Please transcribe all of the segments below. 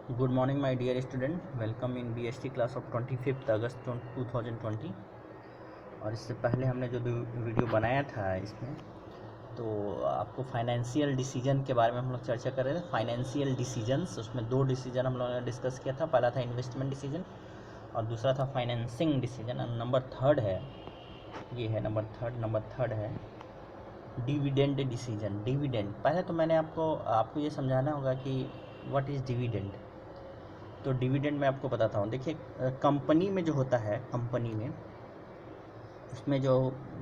Good morning my dear student, welcome in BST class of 25 August 2020। और इससे पहले हमने जो वीडियो बनाया था इसमें तो आपको फाइनेंशियल डिसीजन के बारे में हम लोग चर्चा कर रहे थे। फाइनेंशियल डिसीजंस, उसमें दो डिसीजन हम लोगों ने डिस्कस किया था। पहला था इन्वेस्टमेंट डिसीजन और दूसरा था फाइनेंसिंग डिसीजन। और नंबर थर्ड है, ये है नंबर थर्ड है डिविडेंड डिसीजन। डिविडेंड, पहले तो मैंने आपको ये समझाना होगा कि व्हाट इज़ डिविडेंड। तो डिविडेंड मैं आपको बताता हूँ। देखिए, कंपनी में जो होता है, कंपनी में उसमें जो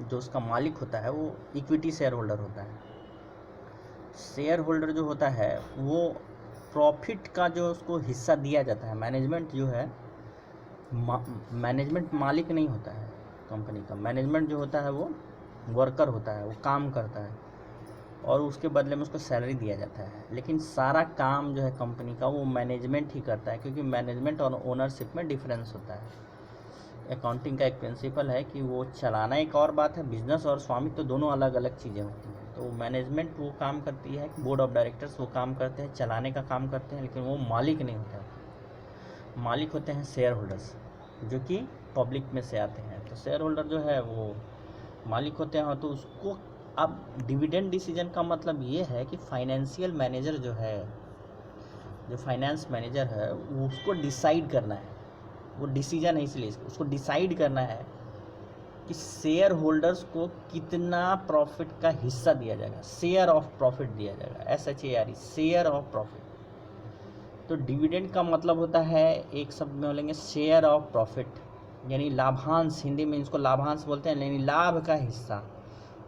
जो उसका मालिक होता है वो इक्विटी शेयर होल्डर होता है। शेयर होल्डर जो होता है वो प्रॉफिट का जो उसको हिस्सा दिया जाता है। मैनेजमेंट जो है, मैनेजमेंट मालिक नहीं होता है कंपनी का। मैनेजमेंट जो होता है वो वर्कर होता है, वो काम करता है और उसके बदले में उसको सैलरी दिया जाता है। लेकिन सारा काम जो है कंपनी का वो मैनेजमेंट ही करता है, क्योंकि मैनेजमेंट और ओनरशिप में डिफरेंस होता है। अकाउंटिंग का एक प्रिंसिपल है कि वो चलाना एक और बात है, बिजनेस और स्वामित्व तो दोनों अलग अलग चीज़ें होती हैं। तो मैनेजमेंट वो काम करती है, बोर्ड ऑफ डायरेक्टर्स वो काम करते हैं, चलाने का काम करते हैं, लेकिन वो मालिक नहीं होता है। मालिक होते हैं शेयर होल्डर्स, जो कि पब्लिक में से आते हैं। तो शेयर होल्डर जो है वो मालिक होते हैं। तो उसको अब डिविडेंड डिसीजन का मतलब ये है कि फाइनेंशियल मैनेजर जो है, जो फाइनेंस मैनेजर है, वो उसको डिसाइड करना है। वो डिसीजन है, इसलिए उसको डिसाइड करना है कि शेयर होल्डर्स को कितना प्रॉफिट का हिस्सा दिया जाएगा। शेयर ऑफ प्रॉफिट दिया जाएगा, SHARE, शेयर ऑफ प्रॉफिट। तो डिविडेंड का मतलब होता है, एक शब्द में बोलेंगे, शेयर ऑफ प्रॉफिट, यानी लाभांश। हिंदी में इसको लाभांश बोलते हैं, यानी लाभ का हिस्सा।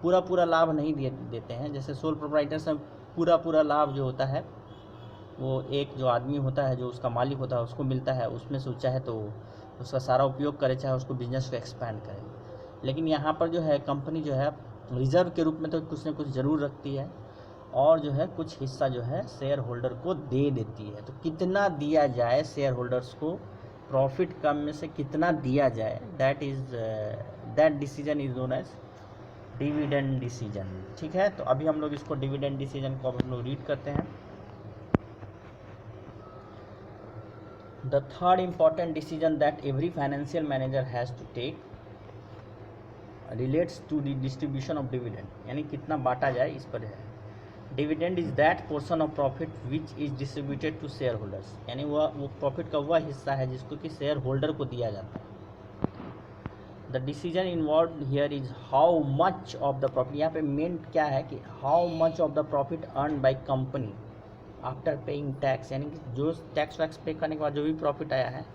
पूरा पूरा लाभ नहीं देते हैं। जैसे सोल प्रोप्राइटर्स में पूरा लाभ जो होता है वो एक जो आदमी होता है, जो उसका मालिक होता है, उसको मिलता है। उसमें से चाहे तो उसका सारा उपयोग करे, चाहे उसको बिजनेस को एक्सपैंड करे। लेकिन यहाँ पर जो है कंपनी जो है रिजर्व के रूप में तो कुछ न कुछ ज़रूर रखती है, और जो है कुछ हिस्सा जो है शेयर होल्डर को दे देती है। तो कितना दिया जाए शेयर होल्डर्स को, प्रॉफिट कम में से कितना दिया जाए, that decision is known as dividend decision. ठीक है, तो अभी हम लोग इसको डिविडेंड डिसीजन को अब हम लोग रीड करते हैं। The third important decision that every financial manager has to take relates to the distribution of dividend, यानी कितना बांटा जाए इस पर है। Dividend is that portion of profit which is distributed to share holders, यानी वो प्रॉफिट का वह हिस्सा है जिसको कि शेयर होल्डर को दिया जाता है। The decision involve here is how much of the profit, यहाँ पे मेन क्या है कि how much of the profit earn by company after paying tax, यानी कि जो टैक्स वैक्स पे करने के बाद जो भी प्रॉफिट आया है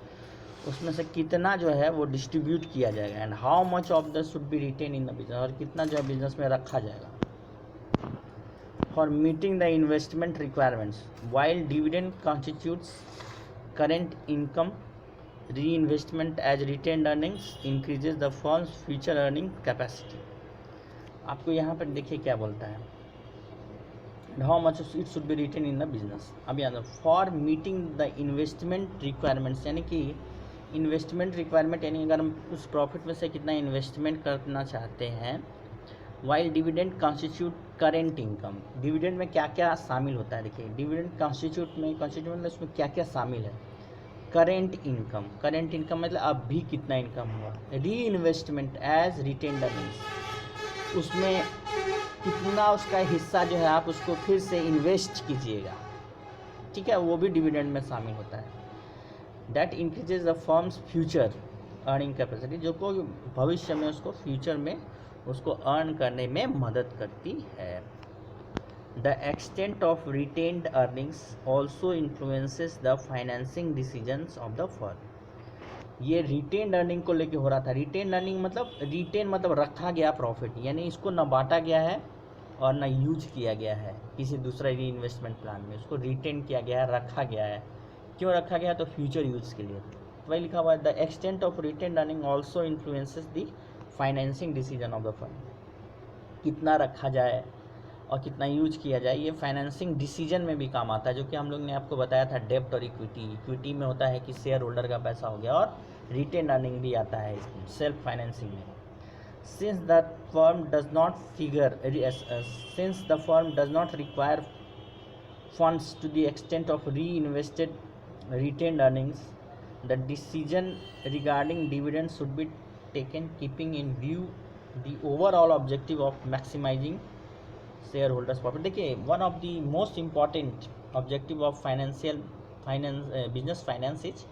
उसमें से कितना जो है वो डिस्ट्रीब्यूट किया जाएगा। And how much of the should be retain in the business, और कितना जो है बिजनेस में रखा जाएगा। For meeting the investment requirements while dividend constitutes current income, reinvestment as retained earnings increases the firm's future earning capacity. आपको यहाँ पर देखिए क्या बोलता है, how much it should be retain in the business. अब यहाँ for meeting the investment requirements, यानी कि इन्वेस्टमेंट रिक्वायरमेंट, यानी अगर हम उस प्रॉफिट में से कितना इन्वेस्टमेंट करना चाहते हैं। While dividend constitute current income, dividend में क्या क्या शामिल होता है। देखिए, डिविडेंड कॉन्स्टिट्यूट में उसमें क्या क्या शामिल है। करेंट इनकम, करेंट इनकम मतलब अभी कितना इनकम हुआ। री इन्वेस्टमेंट एज रिटेन्ड अर्निंग्स, उसमें कितना उसका हिस्सा जो है आप उसको फिर से इन्वेस्ट कीजिएगा। ठीक है, वो भी डिविडेंड में शामिल होता है। That increases the firm's future earning capacity, जो को भविष्य में उसको फ्यूचर में उसको अर्न करने में मदद करती है। The extent of retained earnings also influences the financing decisions of the firm. ये रिटेन्ड अर्निंग को लेके हो रहा था। रिटेन्ड अर्निंग मतलब, रिटेन मतलब रखा गया प्रॉफिट, यानी इसको न बांटा गया है और ना यूज किया गया है किसी दूसरे री इन्वेस्टमेंट प्लान में। उसको रिटेन किया गया है, रखा गया है। क्यों रखा गया? तो फ्यूचर यूज के लिए। तो वही लिखा हुआ है, the extent of retain earning also influences the financing decision of the firm. कितना रखा जाए और कितना यूज किया जाए, ये फाइनेंसिंग डिसीजन में भी काम आता है, जो कि हम लोग ने आपको बताया था। डेब्ट और इक्विटी, इक्विटी में होता है कि शेयर होल्डर का पैसा हो गया, और रिटेन अर्निंग भी आता है इसमें, सेल्फ फाइनेंसिंग में। Since the firm does not require funds to the extent of reinvested retained earnings, the decision regarding dividends should be taken keeping in view the overall objective of maximizing shareholders profit. देखिए, one of the most important objective of business finance is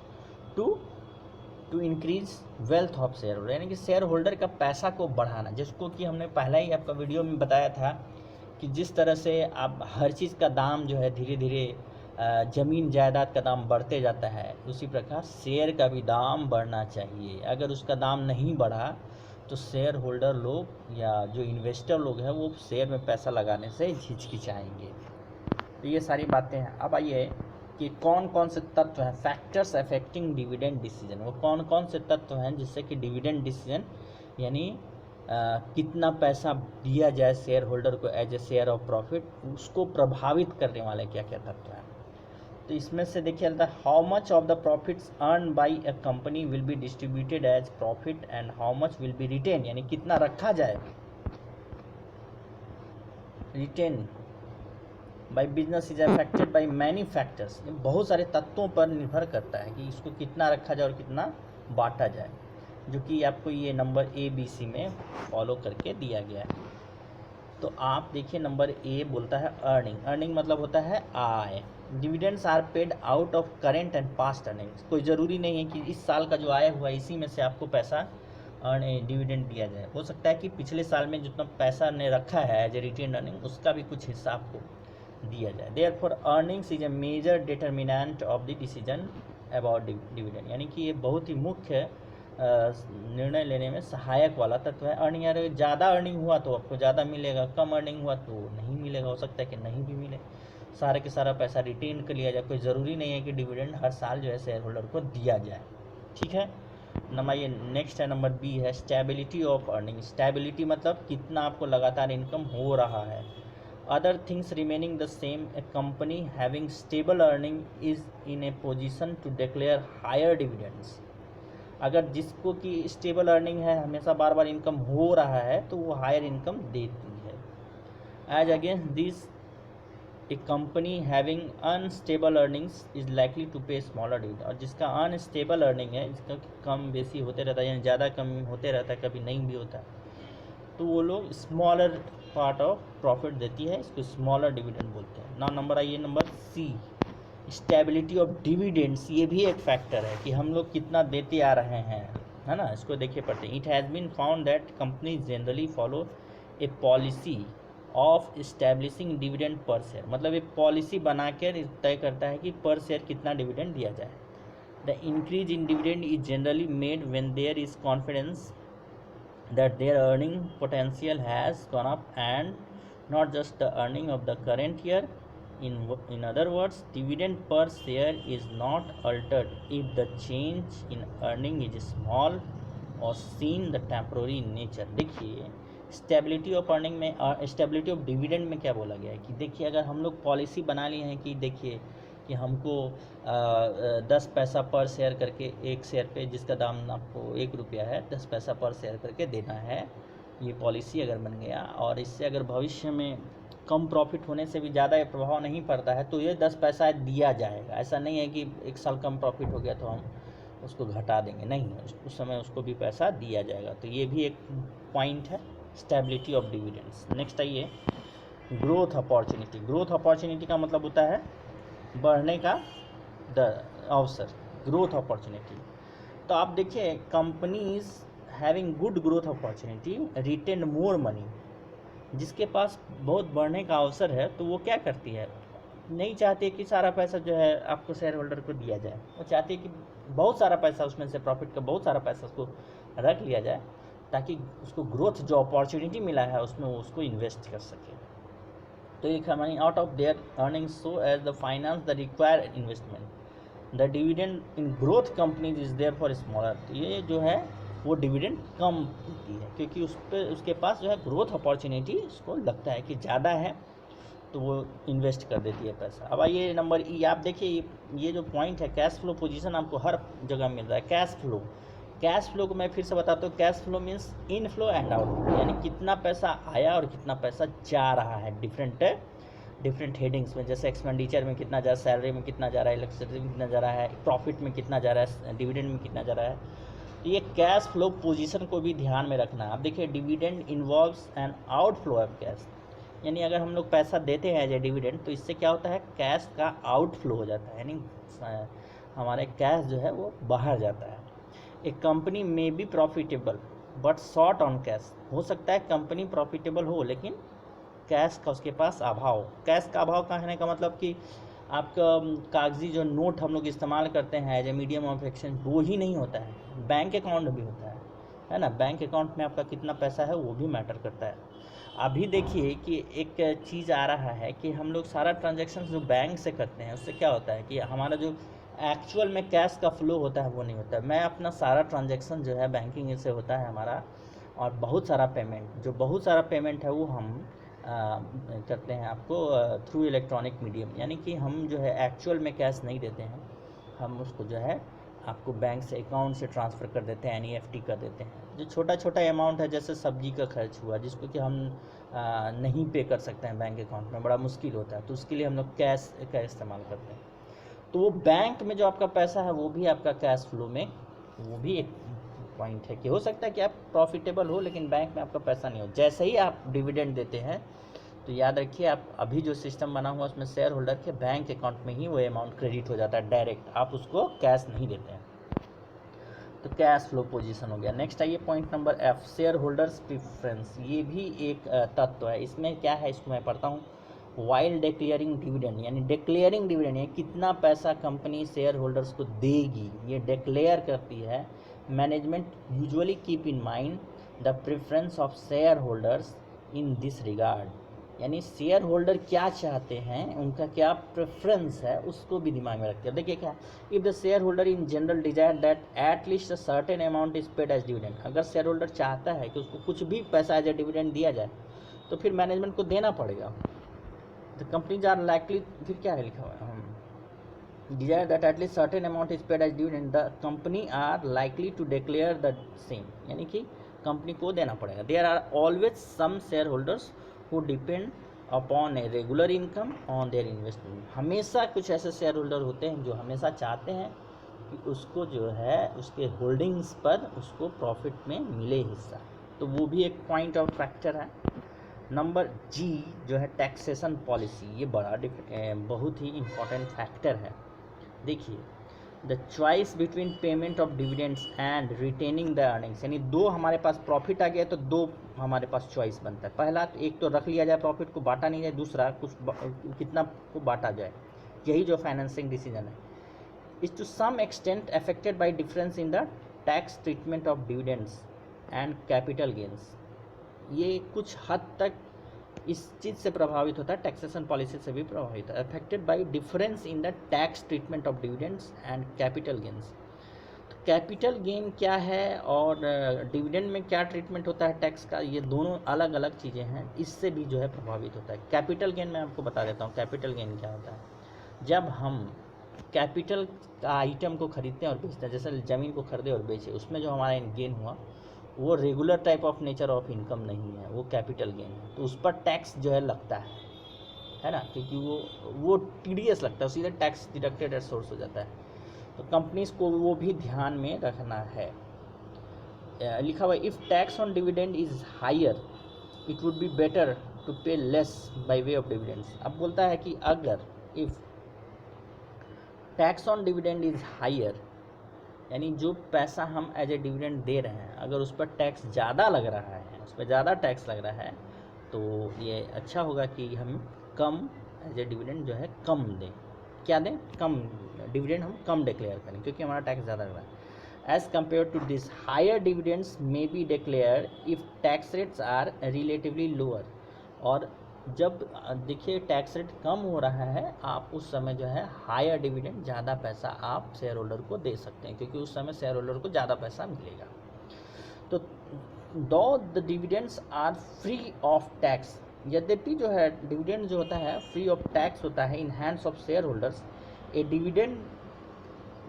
to increase wealth of shareholder, यानी कि share holder का पैसा को बढ़ाना, जिसको कि हमने पहला ही आपका वीडियो में बताया था कि जिस तरह से आप हर चीज़ का दाम जो है धीरे धीरे ज़मीन जायदाद का दाम बढ़ते जाता है, उसी प्रकार शेयर का भी दाम बढ़ना चाहिए। अगर उसका दाम नहीं बढ़ा तो शेयर होल्डर लोग या जो इन्वेस्टर लोग हैं वो शेयर में पैसा लगाने से झिझकिचाएंगे। तो ये सारी बातें हैं। अब आइए कि कौन कौन से तत्व हैं, फैक्टर्स अफेक्टिंग डिविडेंड डिसीजन, वो कौन कौन से तत्व हैं जिससे कि डिविडेंड डिसीजन यानी कितना पैसा दिया जाए शेयर होल्डर को as a share of profit, उसको प्रभावित करने वाले क्या क्या तत्व हैं। तो इसमें से देखिए how much of the profits earn by a company will be distributed as profit and how much will be retain, यानी कितना रखा जाए, retain by business is affected by many factors, बहुत सारे तत्वों पर निर्भर करता है कि इसको कितना रखा जाए और कितना बांटा जाए, जो कि आपको ये नंबर ABC में फॉलो करके दिया गया है। तो आप देखिए नंबर A बोलता है अर्निंग, अर्निंग मतलब होता है आय। Dividends are paid out of current and past earnings, कोई ज़रूरी नहीं है कि इस साल का जो आया हुआ इसी में से आपको पैसा डिविडेंड दिया जाए, हो सकता है कि पिछले साल में जितना पैसा ने रखा है एज ए रिटेन अर्निंग उसका भी कुछ हिस्सा आपको दिया जाए। Therefore earnings is a major determinant of the decision about dividend, यानी कि ये बहुत ही मुख्य निर्णय लेने में सहायक वाला तत्व है। अर्निंग, यार ज़्यादा अर्निंग हुआ तो आपको ज़्यादा मिलेगा, कम अर्निंग हुआ तो नहीं मिलेगा, हो सकता है कि नहीं भी मिले, सारे के सारा पैसा रिटेन कर लिया जाए। कोई ज़रूरी नहीं है कि डिविडेंड हर साल जो है शेयर होल्डर को दिया जाए। ठीक है, नंबर ये नेक्स्ट है नंबर B है स्टेबिलिटी ऑफ अर्निंग। स्टेबिलिटी मतलब कितना आपको लगातार इनकम हो रहा है। Other things remaining the same, a company having stable earning is in a position to declare higher dividends. अगर जिसको कि स्टेबल अर्निंग है, हमेशा बार बार इनकम हो रहा है, तो वो हायर इनकम देती है। As against this a company having unstable earnings is likely to pay smaller dividend, और जिसका अनस्टेबल अर्निंग है, जिसका कम बेसी होते रहता है, यानी ज़्यादा कम होते रहता है, कभी नहीं भी होता है, तो वो लोग स्मॉलर पार्ट ऑफ प्रॉफिट देती है, इसको स्मॉलर डिविडेंड बोलते हैं। नाउ नंबर आइए number C stability of dividends, ये भी एक फैक्टर है कि हम लोग कितना देते आ रहे हैं, है ना। इसको देखिए पढ़ते हैं। It has been found that companies generally follow a policy of establishing dividend per share, मतलब एक पॉलिसी बनाकर तय करता है कि पर शेयर कितना डिविडेंड दिया जाए। The increase in dividend is generally made when there is confidence that their earning potential has gone up and not just the earning of the current year. In other words, dividend per share is not altered if the change in earning is small or seen the temporary in nature. देखिए stability of earning में, stability of dividend में क्या बोला गया है कि देखिए अगर हम लोग पॉलिसी बना लिए हैं कि देखिए कि हमको 10 पैसा पर शेयर करके एक शेयर पे जिसका दाम आपको 1 रुपया है 10 पैसा पर शेयर करके देना है, ये पॉलिसी अगर बन गया और इससे अगर भविष्य में कम प्रॉफिट होने से भी ज़्यादा प्रभाव नहीं पड़ता है तो ये 10 पैसा दिया जाएगा। ऐसा नहीं है कि एक साल कम प्रॉफिट हो गया तो हम उसको घटा देंगे, नहीं, उस समय उसको भी पैसा दिया जाएगा। तो ये भी एक पॉइंट है स्टेबिलिटी ऑफ डिविडेंड्स। नेक्स्ट आइए ग्रोथ अपॉर्चुनिटी। ग्रोथ अपॉर्चुनिटी का मतलब होता है बढ़ने का अवसर, ग्रोथ अपॉर्चुनिटी। तो आप देखिए companies having good growth opportunity retain more money, जिसके पास बहुत बढ़ने का अवसर है तो वो क्या करती है, नहीं चाहती कि सारा पैसा जो है आपको शेयर होल्डर को दिया जाए, वो चाहती है कि बहुत सारा पैसा उसमें से प्रॉफिट का बहुत सारा पैसा उसको रख लिया जाए ताकि उसको ग्रोथ जो अपॉर्चुनिटी मिला है उसमें वो उसको इन्वेस्ट कर सके। तो एक money out of their earnings so as the finance the required investment. The dividend in growth companies is therefore smaller. तो ये जो है वो डिविडेंड कम देती है क्योंकि उसके पास जो है ग्रोथ अपॉर्चुनिटी उसको लगता है कि ज़्यादा है तो वो इन्वेस्ट कर देती है पैसा। अब आइए नंबर E, आप देखिए ये जो पॉइंट है कैश फ्लो पोजीशन आपको हर जगह मिल रहा है। कैश फ्लो, कैश फ्लो को मैं फिर से बताता हूँ, cash flow means in flow and out, यानी कितना पैसा आया और कितना पैसा जा रहा है डिफरेंट डिफरेंट हेडिंग्स में, जैसे एक्सपेंडिचर में कितना जा रहा है, सैलरी में कितना जा रहा है, इलेक्ट्रिसिटी में कितना जा रहा है, प्रॉफिट में कितना जा रहा है, डिविडेंड में कितना जा रहा है। तो ये कैश फ्लो पोजीशन को भी ध्यान में रखना है। अब देखिए dividend involves an outflow of cash, यानी अगर हम लोग पैसा देते हैं एज ए डिविडेंड तो इससे क्या होता है, कैश का आउटफ्लो हो जाता है, यानी हमारे कैश जो है वो बाहर जाता है। एक कंपनी में be profitable but short on cash, हो सकता है कंपनी प्रॉफिटेबल हो लेकिन कैश का उसके पास अभाव। कैश का अभाव कहने का मतलब कि आपका कागजी जो नोट हम लोग इस्तेमाल करते हैं as a medium of exchange वो ही नहीं होता है, बैंक अकाउंट भी होता है ना। बैंक अकाउंट में आपका कितना पैसा है वो भी मैटर करता है। अभी देखिए कि एक चीज़ आ रहा है कि हम लोग सारा ट्रांजैक्शन जो बैंक से करते हैं उससे क्या होता है कि हमारा जो एक्चुअल में कैश का फ्लो होता है वो नहीं होता है। मैं अपना सारा ट्रांजैक्शन जो है बैंकिंग से होता है हमारा, और बहुत सारा पेमेंट है वो हम करते हैं आपको थ्रू इलेक्ट्रॉनिक मीडियम, यानी कि हम जो है एक्चुअल में कैश नहीं देते हैं, हम उसको जो है आपको बैंक से अकाउंट से ट्रांसफ़र कर देते हैं, NEFT कर देते हैं। जो छोटा छोटा अमाउंट है जैसे सब्जी का खर्च हुआ जिसको कि हम नहीं पे कर सकते हैं बैंक अकाउंट में, बड़ा मुश्किल होता है, तो उसके लिए हम लोग कैश का इस्तेमाल करते हैं। तो वो बैंक में जो आपका पैसा है वो भी आपका कैश फ्लो में, वो भी एक पॉइंट है कि हो सकता है कि आप प्रॉफिटेबल हो लेकिन बैंक में आपका पैसा नहीं हो। जैसे ही आप डिविडेंड देते हैं तो याद रखिए आप अभी जो सिस्टम बना हुआ उसमें शेयर होल्डर के बैंक अकाउंट में ही वो अमाउंट क्रेडिट हो जाता है डायरेक्ट, आप उसको कैश नहीं देते हैं। तो कैश फ्लो पोजीशन हो गया। नेक्स्ट आइए point number F, share holders preference. ये भी एक तत्व है। इसमें क्या है, इसको मैं पढ़ता हूँ। वाइल डिक्लेयरिंग डिविडेंड, यानी डिक्लेयरिंग डिविडेंड, यानी कितना पैसा कंपनी शेयर होल्डर्स को देगी ये डिक्लेयर करती है। Management usually keep in mind the preference of share holders in this regard, यानी शेयर होल्डर क्या चाहते हैं, उनका क्या प्रेफरेंस है, उसको भी दिमाग में रखते हैं। देखिए क्या, if the share holder in general desire that at least a certain amount is paid as dividend, अगर शेयर होल्डर चाहता है कि उसको कुछ भी पैसा एज ए डिविडेंड दिया जाए तो फिर मैनेजमेंट को देना पड़ेगा। द कंपनीज आर लाइकली, फिर क्या है लिखा हुआ है, desire that at least certain amount is paid as dividend, the company are likely to declare the same, यानी कि कंपनी को देना पड़ेगा। There are always some shareholders who depend upon a regular income on their investment, हमेशा कुछ ऐसे share holder होते हैं जो हमेशा चाहते हैं कि उसको जो है उसके होल्डिंग्स पर उसको प्रॉफिट में मिले हिस्सा, तो वो भी एक पॉइंट ऑफ फैक्टर है। नंबर G जो है टैक्सेशन पॉलिसी, ये बड़ा बहुत ही इम्पोर्टेंट फैक्टर है। देखिए, the choice between payment of dividends and retaining the earnings, यानी दो हमारे पास प्रॉफिट आ गया तो दो हमारे पास चॉइस बनता है। पहला तो एक तो रख लिया जाए, प्रॉफिट को बांटा नहीं जाए, दूसरा कुछ कितना को बांटा जाए, यही जो फाइनेंसिंग डिसीजन है। Is to some extent affected by difference in the tax treatment of dividends and capital gains, ये कुछ हद तक इस चीज़ से प्रभावित होता है, टैक्सेशन पॉलिसी से भी प्रभावित है। Affected by difference in the tax treatment of dividends and capital gains, तो कैपिटल गेन क्या है और डिविडेंड में क्या ट्रीटमेंट होता है टैक्स का, ये दोनों अलग अलग चीज़ें हैं, इससे भी जो है प्रभावित होता है। कैपिटल गेन मैं आपको बता देता हूँ, कैपिटल गेन क्या होता है। जब हम कैपिटल का आइटम को खरीदते हैं और बेचते हैं, जैसे ज़मीन को खरीदे और बेचे, उसमें जो हमारा गेन हुआ वो regular type of nature of income नहीं है, वो कैपिटल गेन है, तो उस पर टैक्स जो है लगता है ना, क्योंकि वो TDS लगता है, सीधे टैक्स डिडक्टेड एट सोर्स हो जाता है। तो कंपनीज को वो भी ध्यान में रखना है। लिखा हुआ, if tax on dividend is higher it would be better to pay less by way of dividends. अब बोलता है कि अगर if tax on dividend is higher, यानी जो पैसा हम एज ए डिविडेंड दे रहे हैं अगर उस पर टैक्स ज़्यादा लग रहा है, उस पर ज़्यादा टैक्स लग रहा है, तो ये अच्छा होगा कि हम कम एज ए डिविडेंड जो है कम दें। क्या दें? कम डिविडेंड हम कम डिक्लेयर करें, क्योंकि हमारा टैक्स ज़्यादा लग रहा है। As compare to this higher dividends may be declare if tax rates are relatively lower, और जब देखिए टैक्स रेट कम हो रहा है, आप उस समय जो है हायर डिविडेंड, ज़्यादा पैसा आप शेयर होल्डर को दे सकते हैं, क्योंकि उस समय शेयर होल्डर को ज़्यादा पैसा मिलेगा। तो though the dividends are free of tax, यद्यपि जो है डिविडेंड जो होता है फ्री ऑफ टैक्स होता है in hands of share holders, A dividend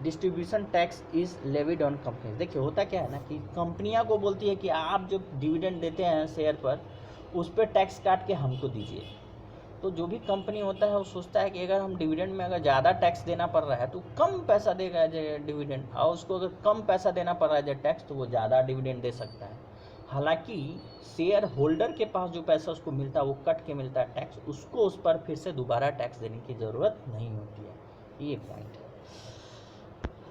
distribution tax is levied on companies. देखिए होता क्या है ना कि कंपनियां को बोलती है कि आप जो डिविडेंड देते हैं शेयर पर, उस पर टैक्स काट के हमको दीजिए। तो जो भी कंपनी होता है वो सोचता है कि अगर हम डिविडेंड में अगर ज़्यादा टैक्स देना पड़ रहा है तो कम पैसा देगा डिविडेंड, और उसको अगर कम पैसा देना पड़ रहा है टैक्स तो वो ज़्यादा डिविडेंड दे सकता है। हालांकि शेयर होल्डर के पास जो पैसा उसको मिलता है वो कट के मिलता है टैक्स, उसको उस पर फिर से दोबारा टैक्स देने की ज़रूरत नहीं होती है। ये पॉइंट है।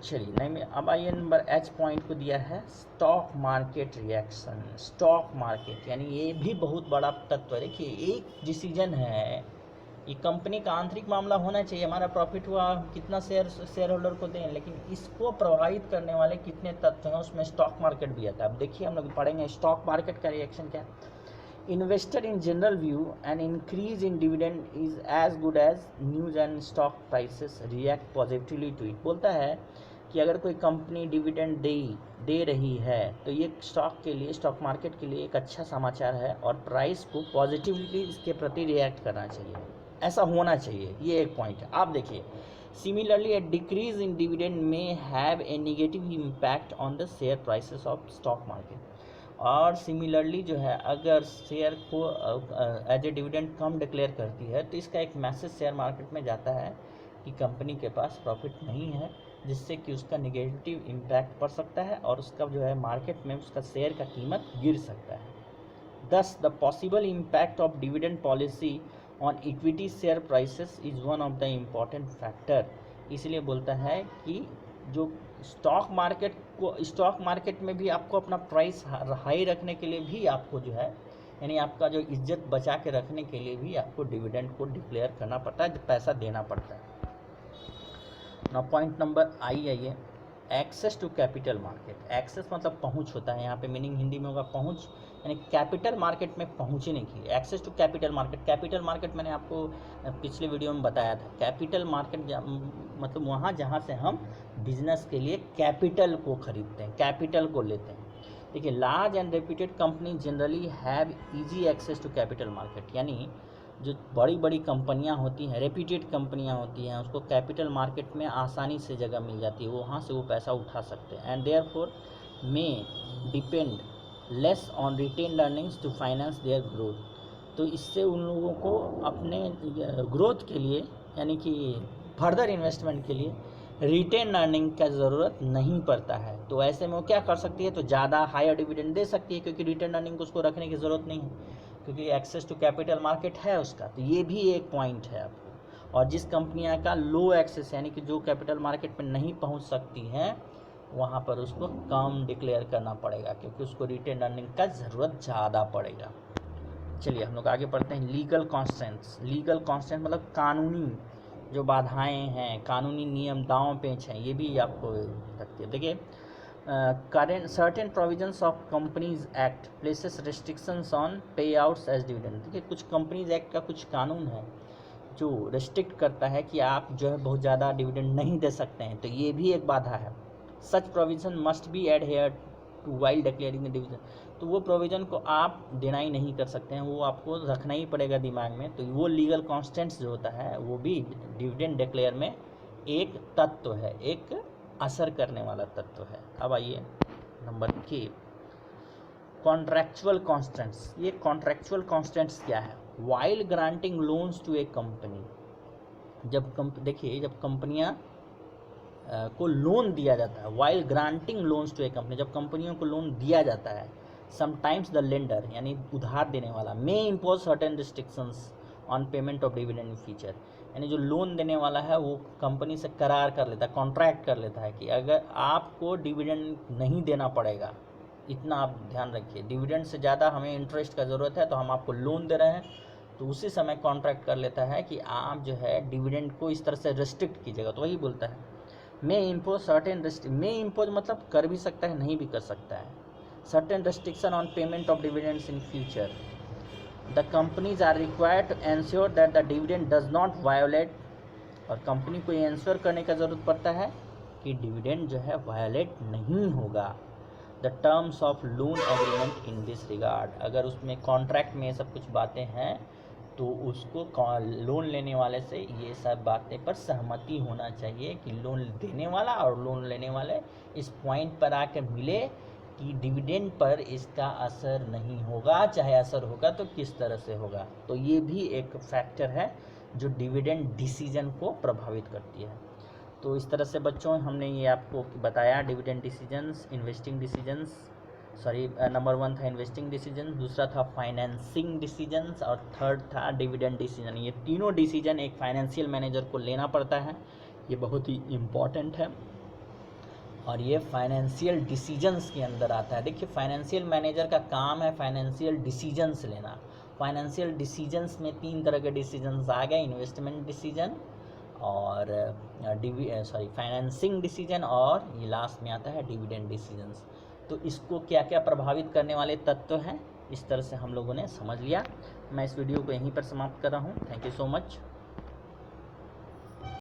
चलिए नहीं में अब आइए नंबर एच पॉइंट को दिया है stock market reaction. Stock market यानी ये भी बहुत बड़ा तत्व है। देखिए एक डिसीजन है, ये कंपनी का आंतरिक मामला होना चाहिए, हमारा प्रॉफिट हुआ कितना शेयर होल्डर को दें, लेकिन इसको प्रभावित करने वाले कितने तत्व हैं उसमें स्टॉक मार्केट भी आता है। अब देखिए हम लोग पढ़ेंगे स्टॉक मार्केट का रिएक्शन क्या है। Investor in general view an increase in dividend is as good as news and stock prices react positively to it। बोलता है कि अगर कोई कंपनी डिविडेंड दे रही है तो ये स्टॉक के लिए, स्टॉक मार्केट के लिए एक अच्छा समाचार है और प्राइस को पॉजिटिवली इसके प्रति रिएक्ट करना चाहिए, ऐसा होना चाहिए। ये एक पॉइंट है। आप देखिए similarly a decrease in dividend में have a negative impact on the share prices of stock market. और सिमिलरली जो है अगर शेयर को एज ए डिविडेंड कम डिक्लेयर करती है तो इसका एक मैसेज शेयर मार्केट में जाता है कि कंपनी के पास प्रॉफिट नहीं है, जिससे कि उसका नेगेटिव इम्पैक्ट पड़ सकता है और उसका जो है मार्केट में उसका शेयर का कीमत गिर सकता है। Thus, the possible impact of dividend policy on equity share prices is one of the important factor। इसलिए बोलता है कि जो स्टॉक मार्केट में भी आपको अपना प्राइस हाई रखने के लिए भी आपको जो है यानी आपका जो इज्जत बचा के रखने के लिए भी आपको डिविडेंड को डिक्लेयर करना पड़ता है, पैसा देना पड़ता है ना। पॉइंट नंबर आइए access to capital market. Access मतलब पहुंच होता है, यहाँ पे मीनिंग हिंदी में होगा पहुंच, यानी कैपिटल मार्केट में पहुंचने की। Access to capital market. Capital market मैंने आपको पिछले वीडियो में बताया था। कैपिटल मार्केट मतलब वहाँ जहाँ से हम बिजनेस के लिए कैपिटल को खरीदते हैं, कैपिटल को लेते हैं। देखिए large and reputed company generally have easy access to capital market, यानी जो बड़ी बड़ी कंपनियां होती हैं, रेप्यूटेड कंपनियां होती हैं, उसको कैपिटल मार्केट में आसानी से जगह मिल जाती है, वहाँ से वो पैसा उठा सकते हैं। And therefore may depend less on retained earnings to finance their growth. तो इससे उन लोगों को अपने ग्रोथ के लिए यानी कि फर्दर इन्वेस्टमेंट के लिए रिटेन अर्निंग का ज़रूरत नहीं पड़ता है। तो ऐसे में वो क्या कर सकती है, तो ज़्यादा हायर डिविडेंड दे सकती है, क्योंकि रिटेन अर्निंग को उसको रखने की ज़रूरत नहीं है, क्योंकि एक्सेस टू कैपिटल मार्केट है उसका। तो ये भी एक पॉइंट है आपको। और जिस कंपनियां का लो एक्सेस यानी कि जो कैपिटल मार्केट में नहीं पहुंच सकती हैं, वहाँ पर उसको कम डिक्लेयर करना पड़ेगा, क्योंकि उसको रिटेन अर्निंग का ज़रूरत ज़्यादा पड़ेगा। चलिए हम लोग आगे पढ़ते हैं लीगल कॉन्स्टेंट्स। लीगल कॉन्स्टेंट मतलब कानूनी जो बाधाएं हैं, कानूनी नियम दांव पेच हैं, ये भी आपको लगती है। देखिए current certain provisions of companies act places restrictions on payouts as dividend। देखिए कुछ कंपनीज एक्ट का कुछ कानून है जो रेस्ट्रिक्ट करता है कि आप जो है बहुत ज़्यादा डिविडेंड नहीं दे सकते हैं, तो ये भी एक बाधा है। Such provision must be adhered to while declaring the dividend. तो वो प्रोविज़न को आप डिनाई नहीं कर सकते हैं, वो आपको रखना ही पड़ेगा दिमाग में। तो वो लीगल कॉन्स्टेंट्स जो होता है वो भी डिविडेंड डिक्लेयर में एक तत्व है, एक असर करने वाला तत्व है। अब आइए नंबर के कॉन्ट्रैक्चुअल कॉन्स्टेंट्स। ये कॉन्ट्रैक्चुअल कॉन्स्टेंट्स क्या है? While granting loans to a company, देखिए जब कंपनियां को लोन दिया जाता है, while granting loans to a company, जब कंपनियों को लोन दिया जाता है, समटाइम्स द लेंडर यानी उधार देने वाला may impose certain restrictions on payment of dividend in future. यानी जो लोन देने वाला है वो कंपनी से करार कर लेता है, कॉन्ट्रैक्ट कर लेता है कि अगर आपको डिविडेंड नहीं देना पड़ेगा, इतना आप ध्यान रखिए, डिविडेंड से ज़्यादा हमें इंटरेस्ट का ज़रूरत है, तो हम आपको लोन दे रहे हैं। तो उसी समय कॉन्ट्रैक्ट कर लेता है कि आप जो है डिविडेंड को इस तरह से रिस्ट्रिक्ट कीजिएगा। तो वही बोलता है मे इम्पोज सर्टेन मे इम्पोज मतलब कर भी सकता है, नहीं भी कर सकता है। Certain restriction on payment of dividends in future. The companies are required to ensure that the dividend does not violate. और कंपनी को ये एंश्योर करने का ज़रूरत पड़ता है कि डिविडेंड जो है वायोलेट नहीं होगा the terms of loan agreement in this regard. अगर उसमें कॉन्ट्रैक्ट में ये सब कुछ बातें हैं तो उसको लोन लेने वाले से ये सब बातें पर सहमति होना चाहिए कि लोन देने वाला और लोन लेने वाले इस पॉइंट पर आकर मिले कि डिविडेंड पर इसका असर नहीं होगा, चाहे असर होगा तो किस तरह से होगा। तो ये भी एक फैक्टर है जो डिविडेंड डिसीजन को प्रभावित करती है। तो इस तरह से बच्चों हमने ये आपको बताया dividend decisions, investing decisions, number 1 था इन्वेस्टिंग डिसीजन, दूसरा था फाइनेंसिंग डिसीजंस और थर्ड था डिविडेंड डिसीजन। ये तीनों डिसीजन एक फाइनेंशियल मैनेजर को लेना पड़ता है, ये बहुत ही इम्पॉर्टेंट है और ये फाइनेंशियल डिसीजंस के अंदर आता है। देखिए फाइनेंशियल मैनेजर का काम है फाइनेंशियल डिसीजंस लेना। फाइनेंशियल डिसीजंस में 3 तरह के डिसीजंस आ गए, इन्वेस्टमेंट डिसीजन और फाइनेंसिंग डिसीजन और ये लास्ट में आता है डिविडेंड डिसीजंस। तो इसको क्या क्या प्रभावित करने वाले तत्व हैं, इस तरह से हम लोगों ने समझ लिया। मैं इस वीडियो को यहीं पर समाप्त कर रहा हूँ। Thank you so much.